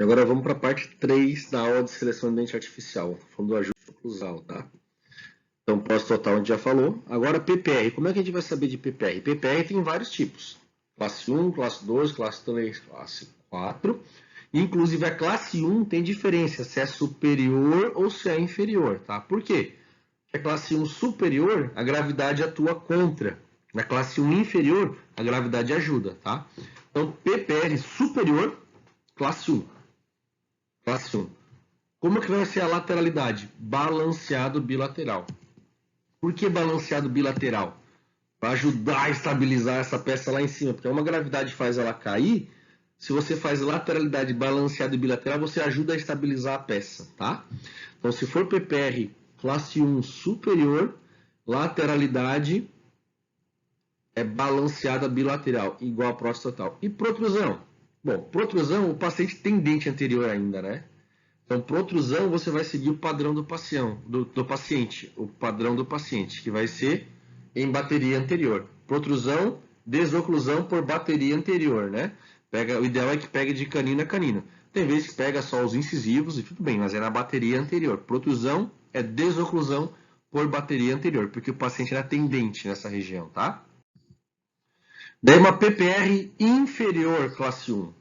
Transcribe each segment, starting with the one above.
Agora vamos para a parte 3 da aula de seleção de dente artificial, falando do ajuste oclusal, tá? Então, pós-total a gente já falou. Agora, PPR. Como é que a gente vai saber de PPR? PPR tem vários tipos. Classe 1, classe 2, classe 3, classe 4. Inclusive, a classe 1 tem diferença, se é superior ou se é inferior, tá? Por quê? Porque a classe 1 superior, a gravidade atua contra. Na classe 1 inferior, a gravidade ajuda, tá? Então, PPR superior, classe 1. Classe 1. Como que vai ser a lateralidade? Balanceado bilateral. Por que balanceado bilateral? Para ajudar a estabilizar essa peça lá em cima, porque uma gravidade faz ela cair. Se você faz lateralidade balanceado e bilateral, você ajuda a estabilizar a peça, tá? Então, se for PPR classe 1 superior, lateralidade é balanceada bilateral, igual a prótese total. E protrusão? Bom, protrusão, o paciente tem dente anterior ainda, né? Então, protrusão, você vai seguir o padrão do paciente, o padrão do paciente, que vai ser em bateria anterior. Protrusão, desoclusão por bateria anterior, né? O ideal é que pegue de canino a canino. Tem vezes que pega só os incisivos e tudo bem, mas é na bateria anterior. Protrusão é desoclusão por bateria anterior, porque o paciente era tendente nessa região, tá? Daí uma PPR inferior, classe 1.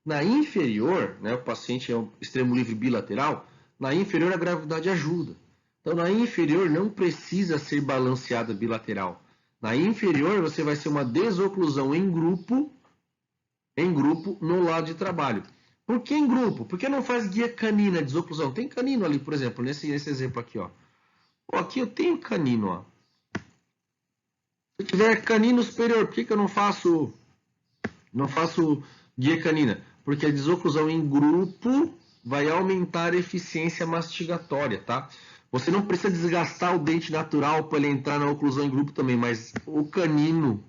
Na inferior, né, o paciente é um extremo livre bilateral, na inferior a gravidade ajuda. Então, na inferior não precisa ser balanceada bilateral. Na inferior você vai ser uma desoclusão em grupo no lado de trabalho. Por que em grupo? Porque não faz guia canina, desoclusão. Tem canino ali, por exemplo, nesse exemplo aqui, ó. Aqui eu tenho canino, ó. Se eu tiver canino superior, por que eu não faço guia canina? Porque a desoclusão em grupo vai aumentar a eficiência mastigatória, tá? Você não precisa desgastar o dente natural para ele entrar na oclusão em grupo também, mas o canino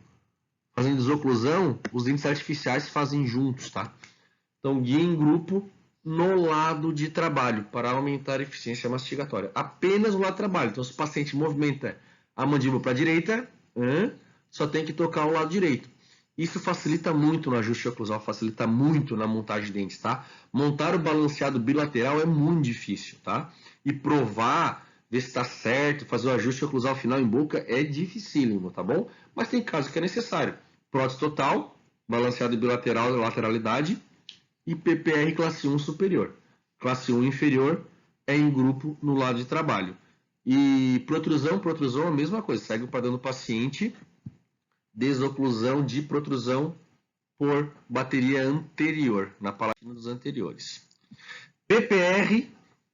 fazendo desoclusão, os dentes artificiais fazem juntos, tá? Então, guia em grupo no lado de trabalho para aumentar a eficiência mastigatória. Apenas no lado de trabalho. Então, se o paciente movimenta a mandíbula para a direita, só tem que tocar o lado direito. Isso facilita muito no ajuste oclusal, facilita muito na montagem de dentes, tá? Montar o balanceado bilateral é muito difícil, tá? E provar, ver se está certo, fazer o ajuste oclusal final em boca é dificílimo, tá bom? Mas tem casos que é necessário. Prótese total, balanceado bilateral, lateralidade e PPR classe 1 superior. Classe 1 inferior é em grupo no lado de trabalho. E protrusão é a mesma coisa, segue o padrão do paciente, desoclusão de protrusão por bateria anterior, na palatina dos anteriores. PPR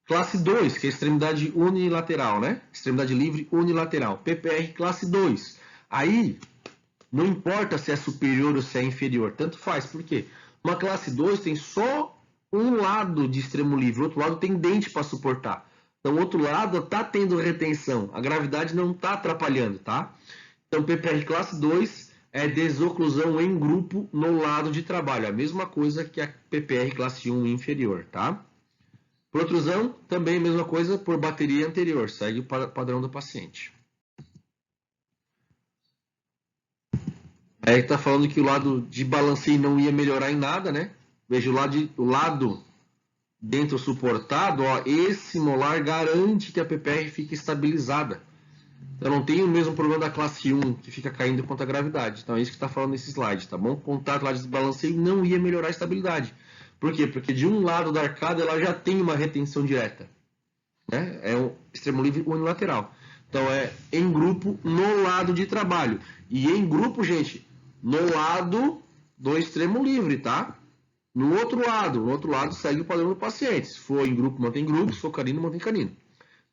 classe 2, que é extremidade unilateral, né? Extremidade livre unilateral. PPR classe 2. Aí, não importa se é superior ou se é inferior, tanto faz. Por quê? Uma classe 2 tem só um lado de extremo livre, o outro lado tem dente para suportar. Então, o outro lado está tendo retenção, a gravidade não está atrapalhando, tá? Então, PPR classe 2 é desoclusão em grupo no lado de trabalho. A mesma coisa que a PPR classe 1 inferior, tá? Protrusão, também a mesma coisa por bateria anterior. Segue o padrão do paciente. Aí está falando que o lado de balanceio não ia melhorar em nada, né? Veja, o lado dentro suportado, ó, esse molar garante que a PPR fique estabilizada. Eu não tenho o mesmo problema da classe 1, que fica caindo contra a gravidade. Então é isso que está falando nesse slide, tá bom? Contato lá de desbalanceio não ia melhorar a estabilidade. Por quê? Porque de um lado da arcada ela já tem uma retenção direta. Né? É um extremo livre unilateral. Então é em grupo no lado de trabalho. E em grupo, gente, no lado do extremo livre, tá? No outro lado segue o padrão do paciente. Se for em grupo, mantém grupo. Se for canino, mantém canino.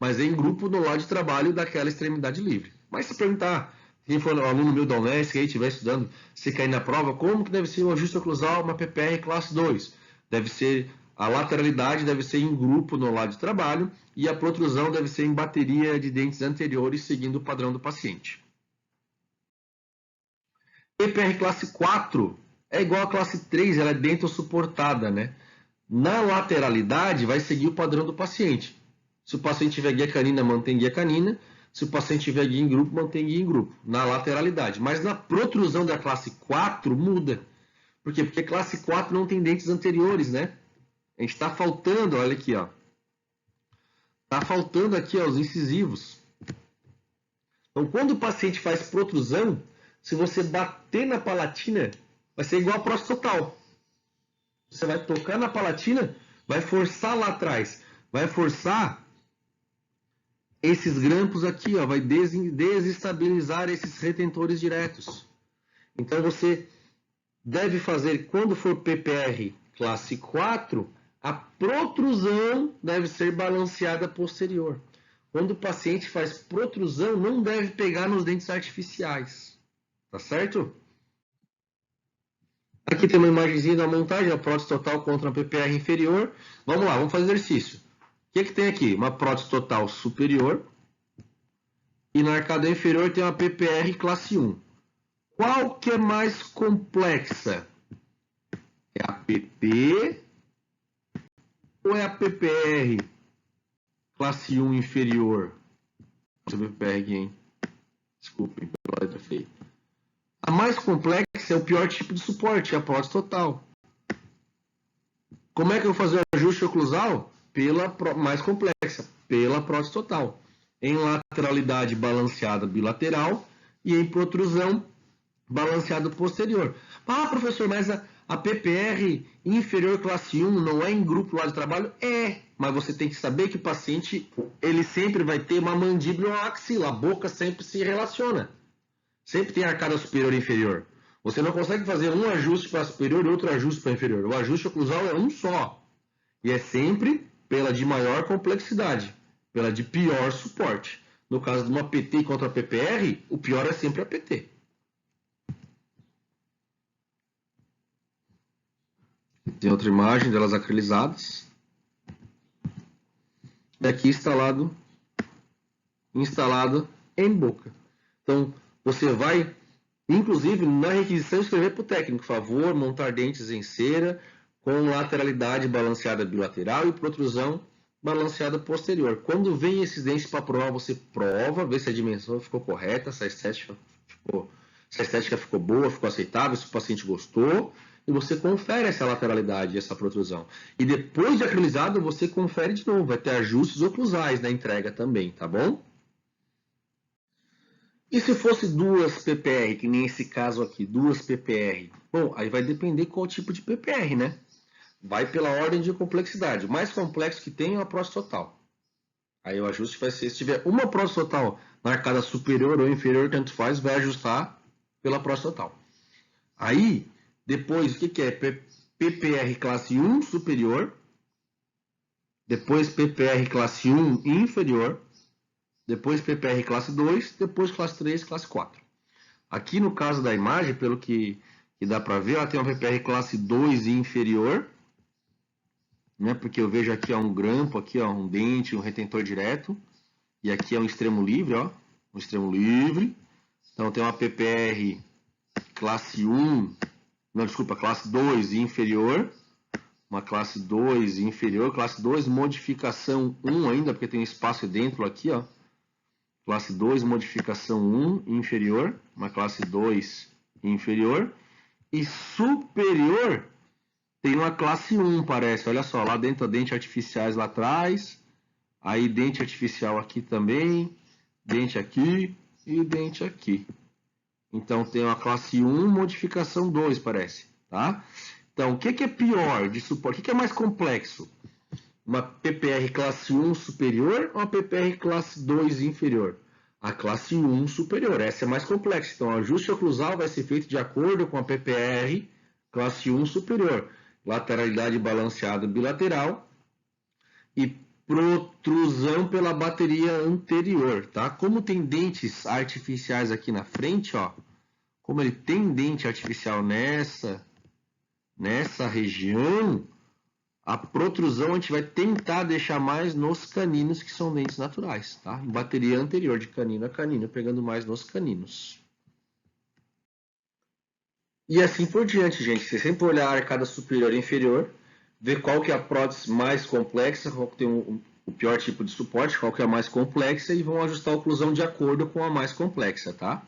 Mas é em grupo no lado de trabalho daquela extremidade livre. Mas se perguntar, quem for aluno meu da Unesco, que aí estiver estudando, se cair na prova, como que deve ser o ajuste oclusal, uma PPR classe 2? Deve ser, a lateralidade deve ser em grupo no lado de trabalho e a protrusão deve ser em bateria de dentes anteriores, seguindo o padrão do paciente. PPR classe 4 é igual a classe 3, ela é dentro suportada, né? Na lateralidade, vai seguir o padrão do paciente. Se o paciente tiver guia canina, mantém guia canina. Se o paciente tiver guia em grupo, mantém guia em grupo, na lateralidade. Mas na protrusão da classe 4, muda. Por quê? Porque classe 4 não tem dentes anteriores, né? A gente está faltando, olha aqui, ó. Está faltando aqui, ó, os incisivos. Então, quando o paciente faz protrusão, se você bater na palatina, vai ser igual a prótese total. Você vai tocar na palatina, vai forçar lá atrás. Vai forçar esses grampos aqui, ó, vai desestabilizar esses retentores diretos. Então, você deve fazer, quando for PPR classe 4, a protrusão deve ser balanceada posterior. Quando o paciente faz protrusão, não deve pegar nos dentes artificiais. Tá certo? Aqui tem uma imagenzinha da montagem, a prótese total contra uma PPR inferior. Vamos lá, vamos fazer exercício. O que tem aqui? Uma prótese total superior. E na arcada inferior tem uma PPR classe 1. Qual que é mais complexa? É a PP ou é a PPR classe 1 inferior? Essa PPR aqui, hein? Desculpem, pela letra feia. A mais complexa é o pior tipo de suporte, é a prótese total. Como é que eu vou fazer o ajuste oclusal? Mais complexa, pela prótese total. Em lateralidade balanceada bilateral e em protrusão balanceado posterior. Ah, professor, mas a PPR inferior classe 1 não é em grupo lá de trabalho? É, mas você tem que saber que o paciente ele sempre vai ter uma mandíbula e uma axila. A boca sempre se relaciona. Sempre tem arcada superior e inferior. Você não consegue fazer um ajuste para superior e outro ajuste para inferior. O ajuste oclusal é um só. E é sempre pela de maior complexidade, pela de pior suporte. No caso de uma PT contra a PPR, o pior é sempre a PT. Tem outra imagem delas acrilizadas. E aqui instalado em boca. Então, você vai, inclusive, na requisição, escrever para o técnico, favor, montar dentes em cera com lateralidade balanceada bilateral e protrusão balanceada posterior. Quando vem esses dentes para provar, você prova, vê se a dimensão ficou correta, se a estética ficou boa, ficou aceitável, se o paciente gostou, e você confere essa lateralidade, essa protrusão. E depois de acrilizado, você confere de novo, vai ter ajustes oclusais na entrega também, tá bom? E se fosse duas PPR, que nem esse caso aqui, duas PPR? Bom, aí vai depender qual tipo de PPR, né? Vai pela ordem de complexidade. O mais complexo que tem é a prótese total. Aí o ajuste vai ser, se tiver uma prótese total na arcada superior ou inferior, tanto faz, vai ajustar pela prótese total. Aí, depois, o que é? PPR classe 1 superior, depois PPR classe 1 inferior, depois PPR classe 2, depois classe 3, classe 4. Aqui no caso da imagem, pelo que dá para ver, ela tem uma PPR classe 2 inferior, né? Porque eu vejo aqui ó, um grampo, aqui ó, um dente, um retentor direto, e aqui é um extremo livre, ó, um extremo livre. Então tem uma PPR classe 1, não, desculpa, classe 2 inferior, uma classe 2 inferior, classe 2 modificação 1 ainda, porque tem espaço dentro aqui, ó. Classe 2 modificação 1 inferior, uma classe 2 inferior, e superior tem uma classe 1, parece, olha só, lá dentro dentes artificiais lá atrás, aí dente artificial aqui também, dente aqui e dente aqui. Então tem uma classe 1, modificação 2, parece, tá? Então, o que é pior de suporte? O que é mais complexo? Uma PPR classe 1 superior ou uma PPR classe 2 inferior? A classe 1 superior, essa é mais complexa. Então, o ajuste oclusal vai ser feito de acordo com a PPR classe 1 superior. Lateralidade balanceada bilateral e protrusão pela bateria anterior, tá? Como tem dentes artificiais aqui na frente, ó, como ele tem dente artificial nessa região, a protrusão a gente vai tentar deixar mais nos caninos, que são dentes naturais, tá? Em bateria anterior, de canino a canino, pegando mais nos caninos. E assim por diante, gente. Você sempre olhar a arcada superior e inferior, ver qual que é a prótese mais complexa, qual que tem o pior tipo de suporte, qual que é a mais complexa, e vão ajustar a oclusão de acordo com a mais complexa, tá?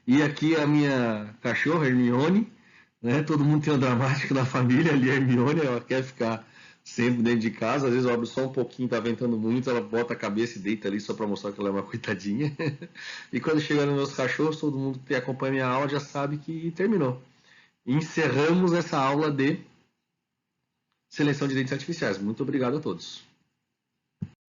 E aqui a minha cachorra, Hermione, né? Todo mundo tem um dramático na família ali, Hermione, ela quer ficar sempre dentro de casa, às vezes eu abro só um pouquinho, tá ventando muito, ela bota a cabeça e deita ali só para mostrar que ela é uma coitadinha. E quando chega nos meus cachorros, todo mundo que acompanha minha aula já sabe que terminou. E encerramos essa aula de seleção de dentes artificiais. Muito obrigado a todos.